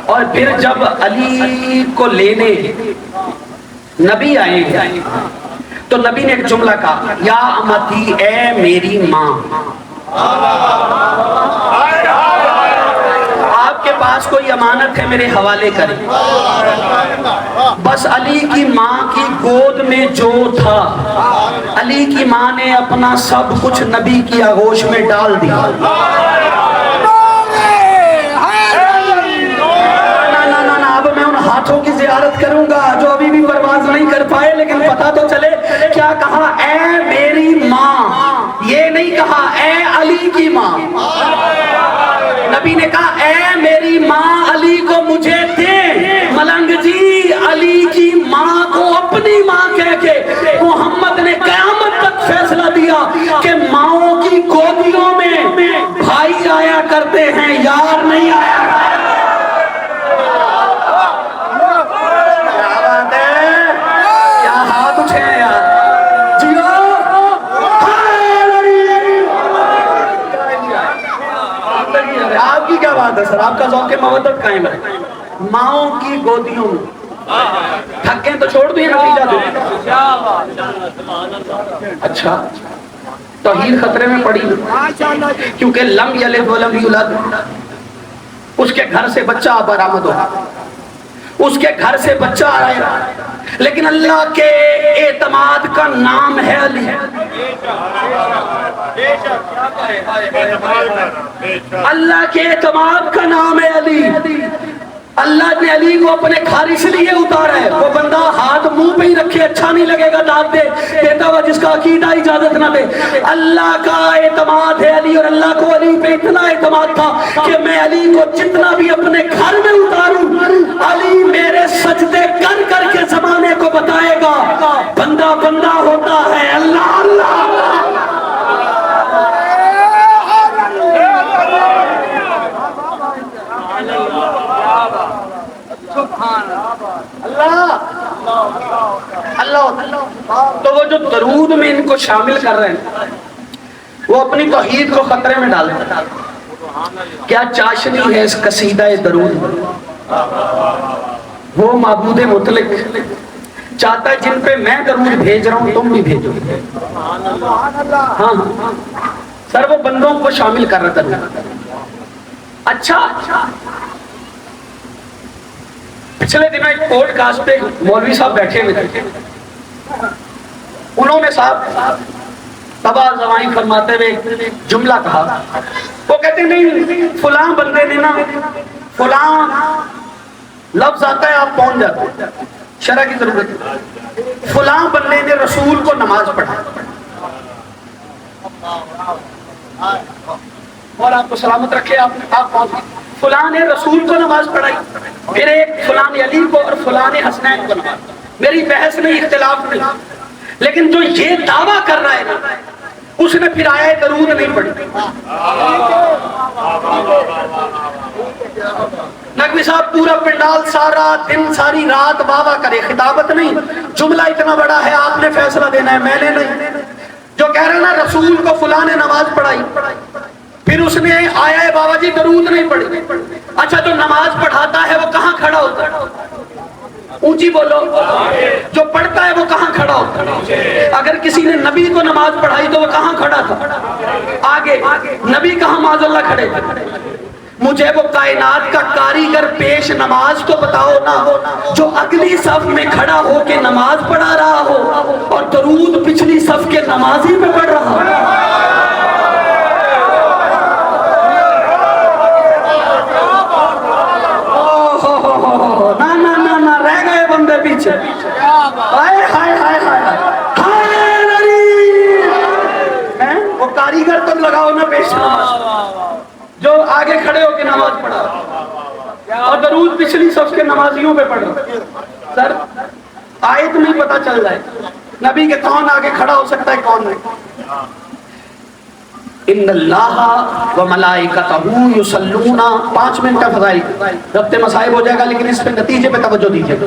اور پھر جب علی کو لینے نبی آئے تو نبی نے ایک جملہ کہا, یا امتی, اے میری ماں. آپ کے پاس کوئی امانت ہے میرے حوالے کریں. بس علی کی ماں کی گود میں جو تھا, علی کی ماں نے اپنا سب کچھ نبی کی آغوش میں ڈال دیا. اب میں ان ہاتھوں کی زیارت کروں گا جو ابھی بھی پرواز نہیں کر پائے, لیکن پتا تو چلے. کیا کہا؟ اے میری ماں, یہ نہیں کہا اے علی کی ماں. نبی نے کہا اے میری ماں علی کو مجھے دے. ملنگ جی, علی کی ماں کو اپنی ماں کہہ کے محمد نے قیامت تک فیصلہ دیا کہ ماؤں کی گودیوں میں بھائی آیا کرتے ہیں, یار نہیں آیا. کیا ہاتھ اٹھے ہیں یار, جیو. آپ کی کیا بات ہے سر, آپ کا ذوق مودت قائم ہے. ماؤں کی گودیوں میں تھکیں تو چھوڑ دیں, نتیجہ دیں. اچھا, توحید خطرے میں پڑی کیونکہ لم یلد ولم یولد. اس کے گھر سے بچہ برآمد ہوا, اس کے گھر سے بچہ آیا, لیکن اللہ کے اعتماد کا نام ہے علی. اللہ کے اعتماد کا نام ہے علی. اللہ نے علی کو اپنے گھر اس لیے اتارا ہے, وہ بندہ ہاتھ منہ پہ ہی رکھے اچھا نہیں لگے گا داد دے دیتا ہوا جس کا عقیدہ اجازت نہ دے. اللہ کا اعتماد ہے علی, اور اللہ کو علی پہ اتنا اعتماد تھا کہ میں علی کو جتنا بھی اپنے گھر میں اتاروں, علی میرے سجدے کر کر کے زمانے کو بتائے گا بندہ بندہ ہوتا ہے, اللہ اللہ. تو وہ جو درود میں ان کو شامل کر رہے ہیں وہ اپنی توحید کو خطرے میں ڈال رہے ہیں. کیا چاشنی ہے اس قصیدہ درود میں. وہ معبود مطلق چاہتا ہے جن پہ میں درود بھیج رہا ہوں تم بھی بھیجو. ہاں ہاں سر وہ بندوں کو شامل کر رہا تھا. اچھا پچھلے دنوں ایک پوڈ کاسٹ پہ مولوی صاحب بیٹھے ہوئے تھے. انہوں نے صاحب تباہ زمائی فرماتے ہوئے جملہ کہا. وہ کہتے نہیں فلاں بندے نے نا فلاں لفظ آتا ہے آپ پہنچ جاتے ہیں, شرع کی ضرورت ہے. فلاں بندے نے رسول کو نماز پڑھا اور آپ کو سلامت رکھے آپ پہنچ گئے. فلاں نے رسول کو نماز پڑھائی, پھر ایک فلاں علی کو اور فلاں حسنین کو نماز. میری بحث نہیں, اختلاف نہیں, لیکن جو یہ دعویٰ کر رہا ہے نا اس نے پھر آیا درود نہیں پڑھی. نقوی صاحب پورا پنڈال سارا دن ساری رات واہ کرے, خطابت نہیں, جملہ اتنا بڑا ہے آپ نے فیصلہ دینا ہے, میں نے نہیں. جو کہہ رہا نا رسول کو فلاں نے نماز پڑھائی, پھر اس نے آیا ہے بابا جی درود نہیں پڑھی. اچھا جو نماز پڑھاتا ہے وہ کہاں کھڑا ہوتا ہے؟ اونچی بولو. جو پڑھتا ہے وہ کہاں کھڑا ہوتا ہے؟ اگر کسی نے نبی کو نماز پڑھائی تو وہ کہاں کھڑا تھا؟ آگے. نبی کہاں معاذ اللہ کھڑے تھے؟ مجھے وہ کائنات کا کاریگر پیش نماز تو بتاؤ نا جو اگلی صف میں کھڑا ہو کے نماز پڑھا رہا ہو اور درود پچھلی صف کے نمازی پہ پڑھ رہا ہو. پیچھے وہ کاریگر تم لگاؤ نا پیش نماز جو آگے کھڑے ہو کے نماز پڑھا اور درود پچھلی صف کے نمازیوں پہ پڑھا. سر آیت نہیں پتا چل رہا ہے نبی کے کون آگے کھڑا ہو سکتا ہے کون نہیں. ان اللہ و ملائکتہ یصلون, 5 منٹ کا فضائل ربط مصائب ہو جائے گا لیکن اس پہ نتیجے پہ توجہ دیجیے.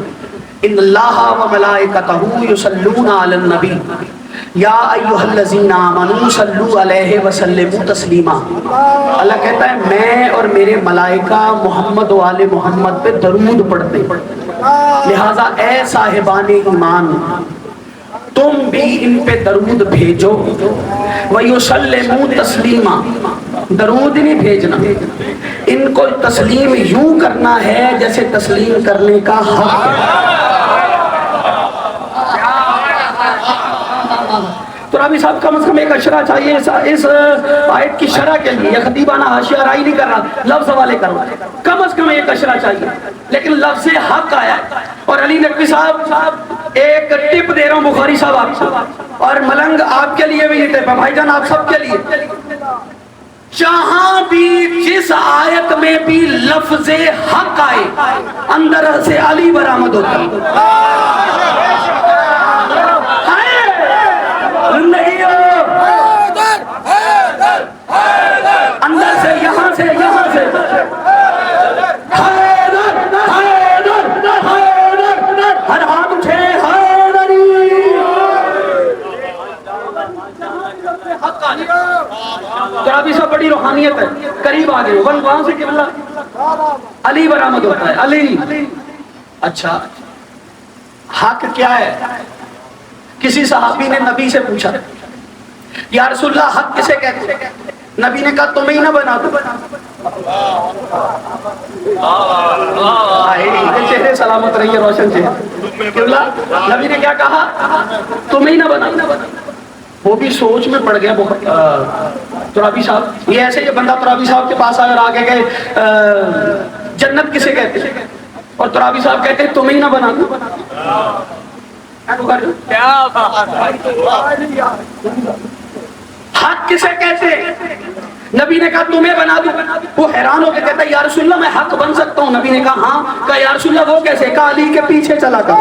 ان اللہ و ملائکتہ یصلون علی النبی یا ایھا الذین آمنوا صلوا علیہ وسلموا تسلیما. اللہ کہتا ہے میں اور میرے ملائکہ محمد و آل محمد پہ درود پڑھتے ہیں, لہذا اے صاحبان ایمان تم بھی ان پہ درود بھیجو. وَيُسَلِّمُوا تَسْلِيمًا, درود نہیں بھیجنا, ان کو تسلیم یوں کرنا ہے جیسے تسلیم کرنے کا حق ہے. تو رابی صاحب کم از کم ایک اشرہ چاہیے اس آیت کی شرح کے لیے. یہ خطیبانہ حاشیہ رائی نہیں کر رہا, لفظ حوالے کرو, کم از کم ایک اشرہ چاہیے. لیکن لفظ حق آیا اور علی نقوی صاحب ایک ٹپ دے رہا ہوں بخاری صاحب آپ کو, اور ملنگ آپ کے لیے بھی یہ ٹپ ہے بھائی جان, آپ سب کے لیے. جہاں بھی جس آیت میں بھی لفظ حق آئے اندر سے علی برآمد ہوتا ہے. اندر سے یہاں سے ہر ہاتھ اٹھے ابھی سب بڑی روحانیت ہے. قریب آ گئے وہاں سے قبلہ علی برآمد ہوتا ہے. علی اچھا حق کیا ہے؟ کسی صحابی نے نبی سے پوچھا یا رسول اللہ حق کسے کہتے ہیں؟ نبی نے کہا تمہیں ہی نہ بنا دو. چہرے سلامت رہیے, روشن چہرے. نبی نے کیا کہا؟ تمہیں ہی نہ بنا. وہ بھی سوچ میں پڑ گیا ترابی صاحب. یہ ایسے یہ بندہ ترابی صاحب کے پاس آیا اور آگے گئے جنت کسے کہتے ہیں, اور ترابی صاحب کہتے ہیں تمہیں ہی نہ بنا دو. حق کسے کہتے ہیں؟ نبی نے کہا تمہیں بنا دوں. وہ حیران ہو کے کہتا ہے یا رسول اللہ میں حق بن سکتا ہوں؟ نبی نے کہا ہاں. کہا یا رسول اللہ وہ کیسے؟ کہا علی کے پیچھے چلا کر.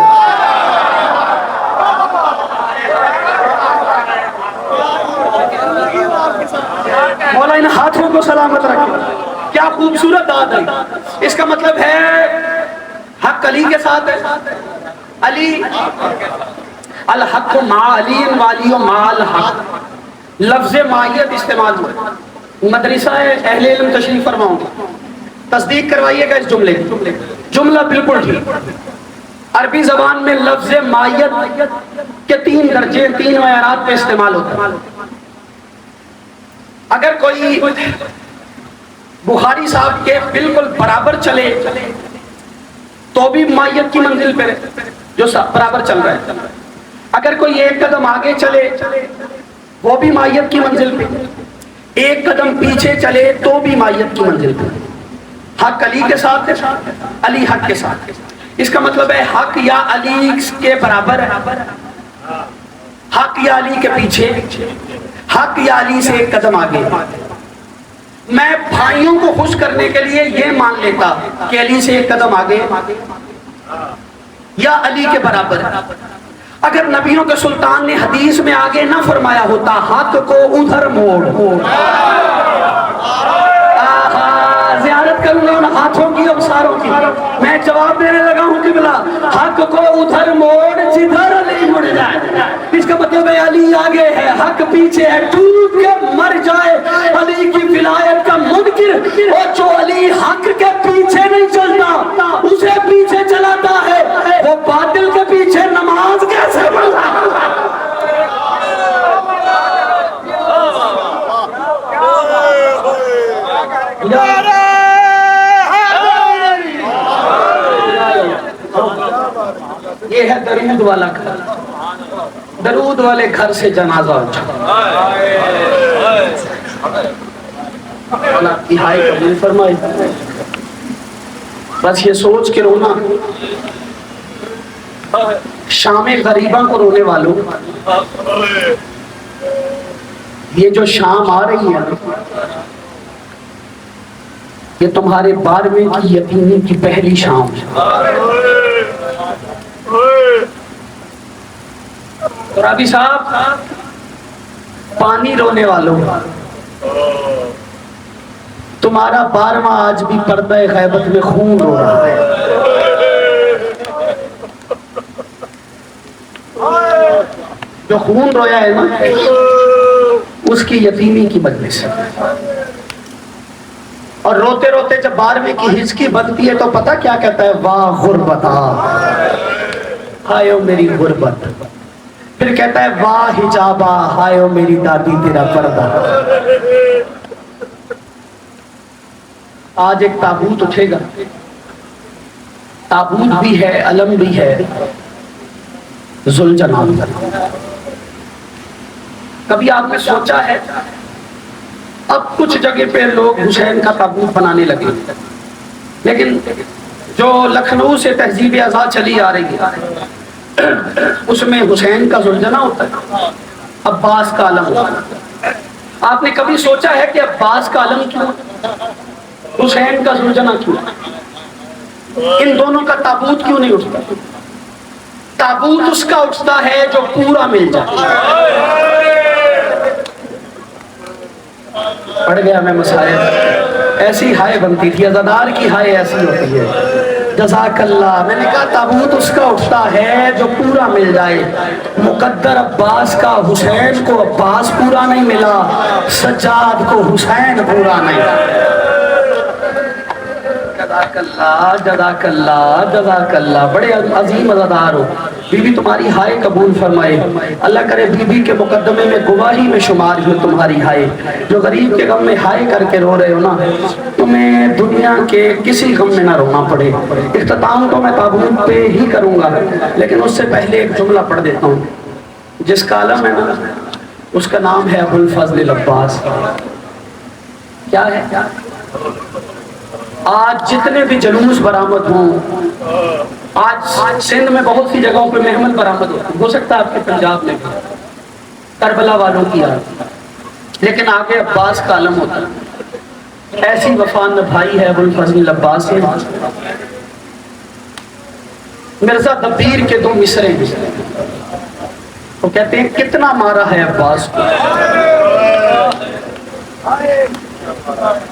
مولا ان ہاتھوں کو سلامت رکھے. کیا خوبصورت بات ہے. اس کا مطلب ہے حق علی کے ساتھ ہے. علی الحق مع علی والی مع الحق, لفظ معیت استعمال ہوا. مدرسہ اہل علم تشریف فرماؤں گا, تصدیق کروائیے گا اس جملے کی. جملہ بالکل ٹھیک. عربی زبان میں لفظ مائیت کے 3 درجے 3 معیارات پہ استعمال ہوتا ہے. اگر کوئی بخاری صاحب کے بالکل برابر چلے تو بھی مائیت کی منزل پہ جو برابر چل رہا ہے. اگر کوئی 1 قدم آگے چلے وہ بھی مائیت کی منزل پہ, 1 قدم پیچھے چلے تو بھی مائیت کی منزل پہ. حق علی کے ساتھ ہے, علی حق کے ساتھ. اس کا مطلب ہے حق یا علی کے برابر, حق یا علی کے پیچھے, حق یا علی سے 1 قدم آگے. میں بھائیوں کو خوش کرنے کے لیے یہ مان لیتا کہ علی سے 1 قدم آگے یا علی کے برابر. اگر نبیوں کے سلطان نے حدیث میں آگے نہ فرمایا ہوتا حق کو ادھر موڑ, زیارت کروں گا ان ہاتھوں کی اور ساروں کی, میں جواب دینے لگا ہوں قبلہ حق کو ادھر موڑ جدھر علی مڑ جائے. اس کا مطلب ہے علی آگے ہے, حق پیچھے ہے, ٹوٹ کے مر جائے علی کی ولایت کا منکر. اور جو علی حق کے پیچھے نہیں چلتا اسے پیچھے چلاتا ہے وہ باطل کے پیچھے نماز کیسے پڑھتا ہے؟ یہ ہے درود والا گھر, درود والے گھر سے جنازہ اٹھا. اللہ کی ہائے قبول فرمائے. بس یہ سوچ کے رونا, شام غریباں کو رونے والوں, یہ جو شام آ رہی ہے یہ تمہارے 12ویں کی یتیمی کی پہلی شام ہے. تو رابی صاحب پانی رونے والوں, تمہارا 12واں آج بھی پردہ غیبت میں خون رو رہا ہے. جو خون رویا ہے نا اس کی یتیمی کی مجلس ہے. اور روتے روتے جب 12ویں کی ہچکی بنتی ہے تو پتہ کیا کہتا ہے؟ واہ غربتا, ہائے میری غربت. پھر کہتا ہے واہ حجابا, ہائے میری دادی تیرا پردہ. آج ایک تابوت اٹھے گا, تابوت بھی ہے, علم بھی ہے, ذوالجلال کا. کبھی آپ نے سوچا ہے اب کچھ جگہ پہ لوگ حسین کا تابوت بنانے لگے, لیکن جو لکھنؤ سے تہذیب ازاں چلی آ رہی ہے اس میں حسین کا ذوالجنا ہوتا ہے, عباس کا علم ہوتا ہے. آپ نے کبھی سوچا ہے کہ عباس کا علم کیوں, حسین کا ذوالجنا کیوں, ان دونوں کا تابوت کیوں نہیں اٹھتا؟ تابوت اس کا اٹھتا ہے جو پورا مل جائے. پڑھ گیا میں مسائل, ایسی ہائے بنتی تھی, عزادار کی ہائے ایسی ہوتی ہے. جزاک اللہ. میں نے کہا تابوت اس کا اٹھتا ہے جو پورا مل جائے. مقدر عباس کا حسین کو عباس پورا نہیں ملا, سجاد کو حسین پورا نہیں. جزاک اللہ, جزاک اللہ, جزاک اللہ. بڑے عظیم عزادار ہو. بی بی تمہاری ہائے قبول فرمائے. اللہ کرے بی بی کے مقدمے میں گواہی میں شمار ہو تمہاری ہائے. جو غریب کے غم میں ہائے کر کے رو رہے ہو نا, تمہیں دنیا کے کسی غم میں نہ رونا پڑے. اختتام تو میں تابوت پہ ہی کروں گا, لیکن اس سے پہلے ایک جملہ پڑھ دیتا ہوں. جس کا علم ہے نا اس کا نام ہے ابو الفضل العباس. کیا ہے؟ آج جتنے بھی جلوس برآمد ہوں, آج سندھ میں بہت سی جگہوں پہ محمد برآمد ہو سکتا ہے آپ کے پنجاب میں بھی, کربلا والوں کی آج, لیکن آگے عباس کا علم ہوتا ہے. ایسی وفا نبھائی ہے ابو الفضل العباس نے. مرزا دبیر کے 2 مصرے ہیں, وہ کہتے ہیں کتنا مارا ہے عباس کو.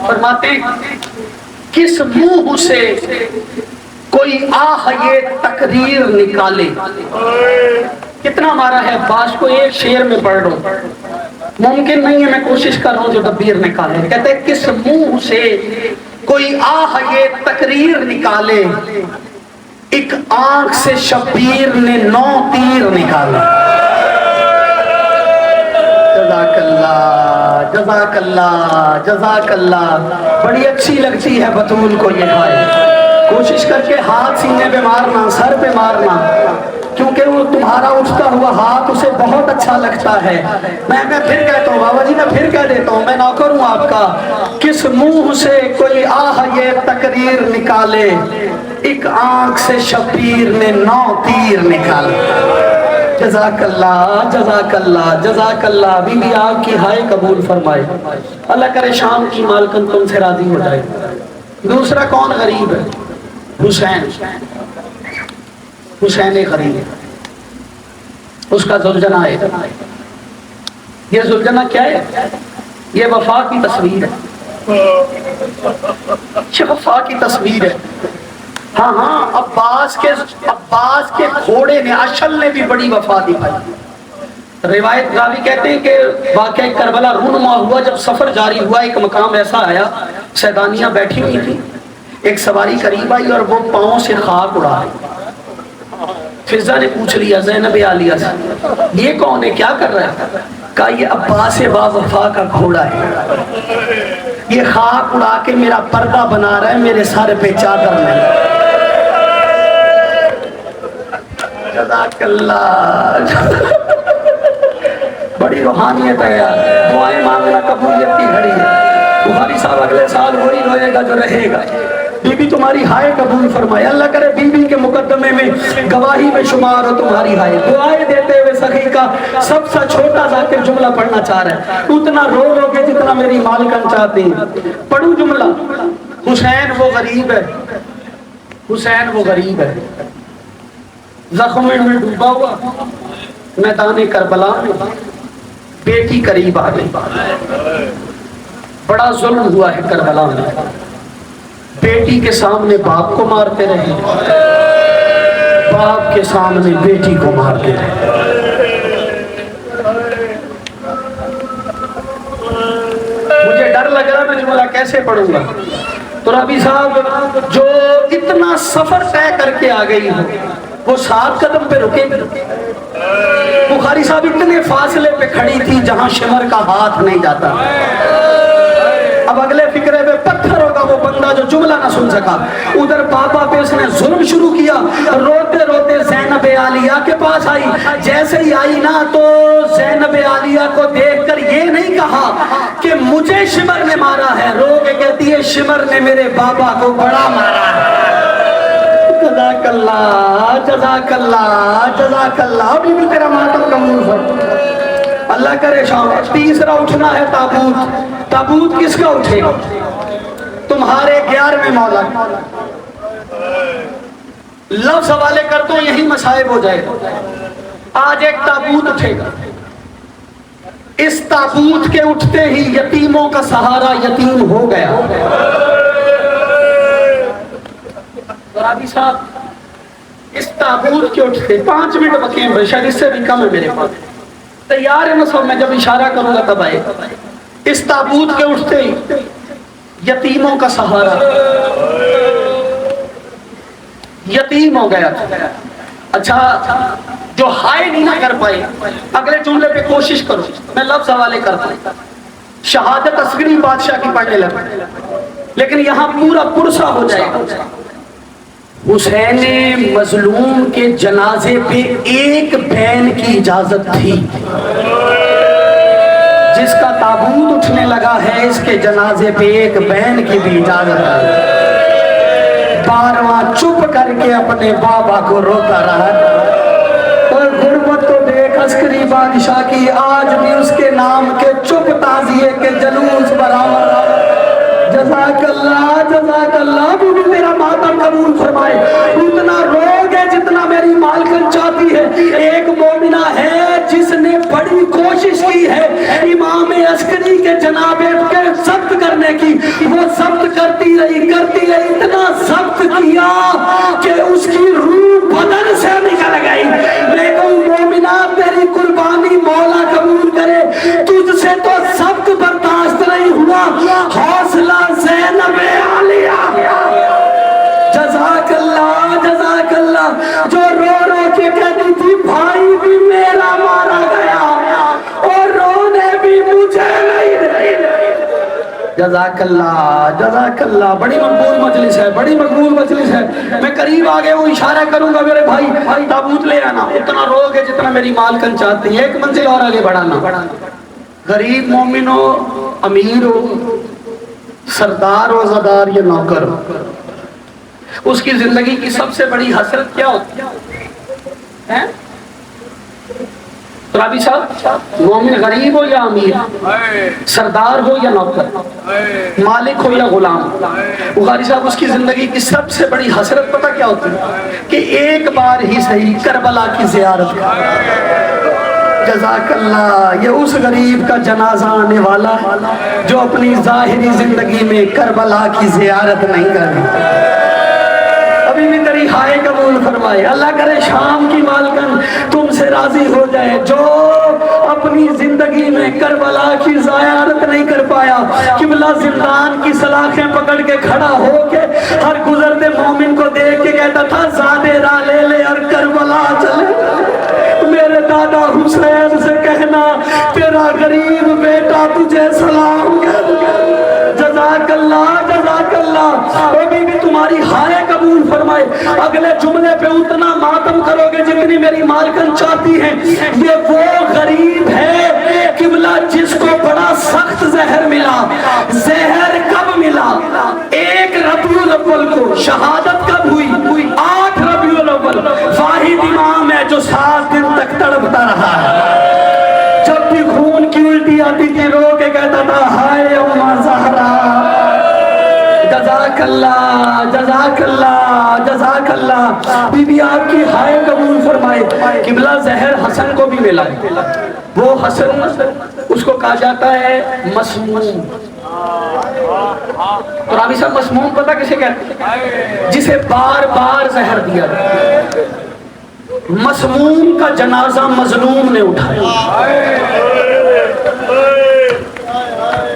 فرماتے ہیں کس منہ سے کوئی آہ یہ تقریر نکالے. کتنا مارا ہے عباس کو, ایک شعر میں پڑھ رہا ہوں, ممکن نہیں ہے میں کوشش کر رہا ہوں جو دبیر نکالے. کہتے ہیں کس منہ سے کوئی آہ یہ تقریر نکالے, ایک آنکھ سے شبیر نے 9 تیر نکالے. جزاک اللہ جزاک اللہ جزاک اللہ. بڑی اچھی لگتی ہے بطول کو یہ بھائی. کوشش کر کے ہاتھ سینے پہ مارنا, سر پہ مارنا, کیونکہ وہ تمہارا اٹھتا ہوا ہاتھ اسے بہت اچھا لگتا ہے. میں پھر کہتا ہوں بابا جی, میں پھر کہہ دیتا ہوں, میں نوکر ہوں آپ کا. کس منہ سے کوئی آہ یہ تقریر نکالے, ایک آنکھ سے شبیر نے 9 تیر نکالے. جزاک اللہ جزاک اللہ جزاک اللہ. بی بی آپ کی ہائے قبول فرمائے. اللہ کرے شام کی مالکن تم سے راضی ہو جائے. دوسرا کون غریب ہے؟ حسین. حسین غریب ہے. اس کا زلجنہ ہے. یہ زلجنہ کیا ہے؟ یہ وفا کی تصویر ہے. یہ وفا کی تصویر ہے. ہاں ہاں, عباس کے گھوڑے نے, اشل نے بھی بڑی وفا دکھائی. روایت راوی کہتے ہیں کہ واقعہ کربلا رونما ہوا جب سفر جاری ہوا. ایک مقام ایسا آیا, سیدانیاں بیٹھی ہوئی تھی, ایک سواری قریب آئی اور وہ پاؤں سے خاک اڑا رہی. فضا نے پوچھ لیا زینب عالیہ سے, یہ کون ہے, کیا کر رہا ہے؟ کہا یہ عباس با وفا کا گھوڑا ہے, یہ خاک اڑا کے میرا پردہ بنا رہا ہے, میرے سر پہ چادر نہیں. جزاک اللہ. بڑی روحانیت ہے یار. دعائیں مانگنا قبولیت کی گھڑی ہے. بخاری صاحب اگلے سال وہی روئے گا جو رہے گا. بی بی تمہاری ہائے قبول فرمائے. اللہ کرے بی بی کے مقدمے میں گواہی میں شمار ہو تمہاری ہائے. دعائیں دیتے ہوئے سخی کا سب سے چھوٹا ذاکر جملہ پڑھنا چاہ رہا ہے. اتنا رو گے جتنا میری مالکن چاہتی ہیں. پڑھوں جملہ. حسین وہ غریب ہے, حسین وہ غریب ہے, زخم میں ڈوبا ہوا میدان کربلا میں. بیٹی قریب آ گئی. بڑا ظلم ہوا ہے کربلا میں. بیٹی کے سامنے باپ کو مارتے رہے, باپ کے سامنے بیٹی کو مارتے رہے. مجھے ڈر لگ رہا, میں جملہ کیسے پڑھوں گا. تو ربی صاحب جو اتنا سفر طے کر کے آ گئی ہو, وہ 7 قدم پہ رکے گی. بخاری صاحب اتنے فاصلے پہ کھڑی تھی جہاں شمر کا ہاتھ نہیں جاتا. اب اگلے فکرے پہ پتھر ہوگا وہ بندہ جو جملہ نہ سن سکا. ادھر پاپا پہ اس نے ظلم شروع کیا. روتے روتے زینب عالیہ کے پاس آئی. جیسے ہی آئی نا تو زینب عالیہ کو دیکھ کر یہ نہیں کہا کہ مجھے شمر نے مارا ہے, رو کے کہتی ہے شمر نے میرے بابا کو بڑا مارا ہے. جزاک اللہ جزاک اللہ جزاک اللہ. ابھی بھی تیرا ماتم قبول ہو. اللہ کرے شام. تیسرا اٹھنا ہے تابوت. تابوت کس کا اٹھے گا؟ تمہارے 11ویں مولا. لفظ حوالے کر دو, یہی مصائب ہو جائے گا. آج ایک تابوت اٹھے گا. اس تابوت کے اٹھتے ہی یتیموں کا سہارا یتیم ہو گیا. رابی صاحب اس تابوت کے اٹھتے 5 منٹ باقی ہیں, شاید اس سے بھی کم ہے میرے پاس. تیار ہے مصحف, میں جب اشارہ کروں گا تب آئے. اس تابوت کے اٹھتے ہی یتیموں کا سہارا یتیم ہو گیا تھا. اچھا جو ہائے نہیں نہ کر پائے, اگلے جملے پہ کوشش کرو, میں لفظ حوالے کرتا ہوں. شہادت عسکری بادشاہ کی پڑھنے لگا, لیکن یہاں پورا پرسہ ہو جائے گا. حسین مظلوم کے جنازے پہ ایک بہن کی اجازت تھی. جس کا تابوت اٹھنے لگا ہے اس کے جنازے پہ ایک بہن کی بھی اجازت ہے. 12واں چپ کر کے اپنے بابا کو روتا رہا. اور غربت کو دیکھ عسکری بادشاہ کی آج بھی اس کے نام کے چپ تعزیے کے جلوس برآمد. جزاک اللہ جزاک اللہ. بھی میرا ماتم قبول فرمائے. اتنا روگے جتنا میری مالکن چاہتی ہے. ایک مومنہ ہے جس نے بڑی کوشش کی ہے امام عسکری کے جناب کے ضبط کرنے کی. وہ ضبط کرتی رہی اتنا ضبط کیا کہ اس کی روح بدن سے نکل گئی. لیکن مومنہ تیری قربانی مولا قبول کرے. تجھ سے تو ضبط برداشت نہیں ہوا. حوصلہ زینب عالیہ. جزاک اللہ جزاک اللہ. جو رو رو کے کہتی تھی بھائی بھی میرا مارا گیا اور رونے بھی مجھے نہیں دے. جزاک اللہ. بڑی مقبول مجلس ہے, بڑی مقبول مجلس ہے. میں قریب آگے وہ اشارہ کروں گا میرے بھائی تابوت لے آنا, اتنا رو گے جتنا میری مالکن چاہتی ہے, ایک منزل اور آگے بڑھانا. غریب مومن ہو, امیر ہو, سردار ہو, زدار یا نوکر ہو, اس کی زندگی کی سب سے بڑی حسرت کیا ہوتی ہے؟ رابی صاحب, مومن غریب ہو یا امیر, سردار ہو یا نوکر, مالک ہو یا غلام, بخاری صاحب اس کی زندگی کی سب سے بڑی حسرت پتہ کیا ہوتی ہے؟ کہ ایک بار ہی صحیح کربلا کی زیارت کرے. جزاک اللہ. یہ اس غریب کا جنازہ آنے والا ہے جو اپنی ظاہری زندگی میں کربلا کی زیارت نہیں کرے. ابھی بھی تیری ہائے قبول فرمائے. اللہ کرے شام کی مالکن تم سے راضی ہو جائے. جو اپنی زندگی میں کربلا کی زیارت نہیں کر پایا, قبلہ زندان کی سلاخیں پکڑ کے کھڑا ہو کے ہر گزرتے مومن کو دیکھ کے کہتا تھا زادے راہ لے لے اور کربلا چلے. میرے دادا حسین سے کہنا تیرا غریب بیٹا تجھے سلام کہتا. جزاک اللہ. ابھی بھی تمہاری ہائے قبول فرمائے. اگلے جملے پہ اتنا ماتم کرو گے جتنی میری مالکن چاہتی ہیں. یہ وہ غریب ہے قبلہ جس کو بڑا سخت زہر ملا. زہر کب ملا؟ 1 ربیع الاول کو. شہادت کب ہوئی؟ 8 ربیع الاول. واحد امام ہے جو 7 دن تک تڑپتا رہا ہے. جب بھی خون کی الٹی آتی تھی رو کے کہتا تھا ہائے اماں زہرا. جزاک اللہ. بی بی آپ کی ہائے قبول فرمائے. قبلہ زہر حسن کو بھی ملا. وہ حسن اس کو کہا جاتا ہے مسموم. تو رابی صاحب مسموم پتہ کسے کہتے ہیں؟ جسے بار بار زہر دیا. مسموم کا جنازہ مظلوم نے اٹھایا.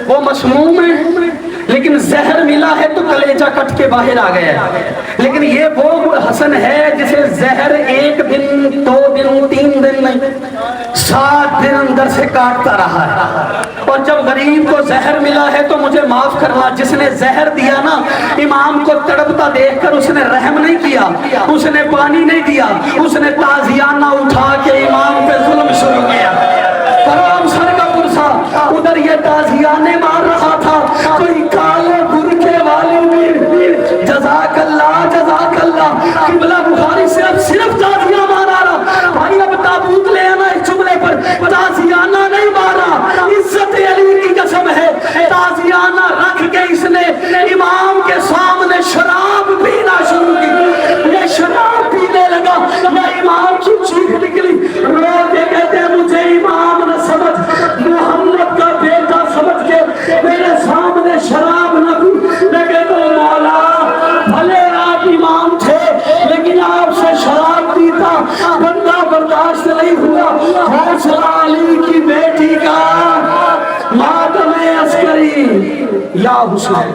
وہ مسموم ہے لیکن زہر ملا ہے تو کلیجہ کٹ کے باہر آ گیا ہے. لیکن یہ وہ حسن ہے جسے زہر 1 دن 2 دن 3 دن نہیں 7 دن اندر سے کاٹتا رہا ہے. اور جب غریب کو زہر ملا ہے تو مجھے معاف کرنا, جس نے زہر دیا نا امام کو تڑپتا دیکھ کر اس نے رحم نہیں کیا, اس نے پانی نہیں دیا, اس نے تازیانہ اٹھا کے امام پہ ظلم شروع کیا. کرام سر کا پرسا ادھر یہ تازیانے مار رہا تھا, کوئی کالے برکے والی بھی. جزاک اللہ. قبلہ بخاری صرف تازیہ مارا رہا. بھائی اب تابوت لے آنا اس جملے پر. تازیانہ نہیں مارا, عزت علی کی قسم ہے. تازیانہ رکھ کے اس نے امام کے سامنے شراب پینا شروع کی. یہ شراب پینے لگا, یہ امام کی چیخ نکلی. رو کے کہتے ہیں مجھے امام نہ سمجھ, محمد کا بیٹا سمجھ کے میرے سامنے شراب نہ پی. لگے تو مولا بھلے آپ امام تھے لیکن آپ سے شراب پیتا بندہ برداشت نہیں ہوا. حوصلہ علی کی بیٹی کا ماتم عسکری. یا حسین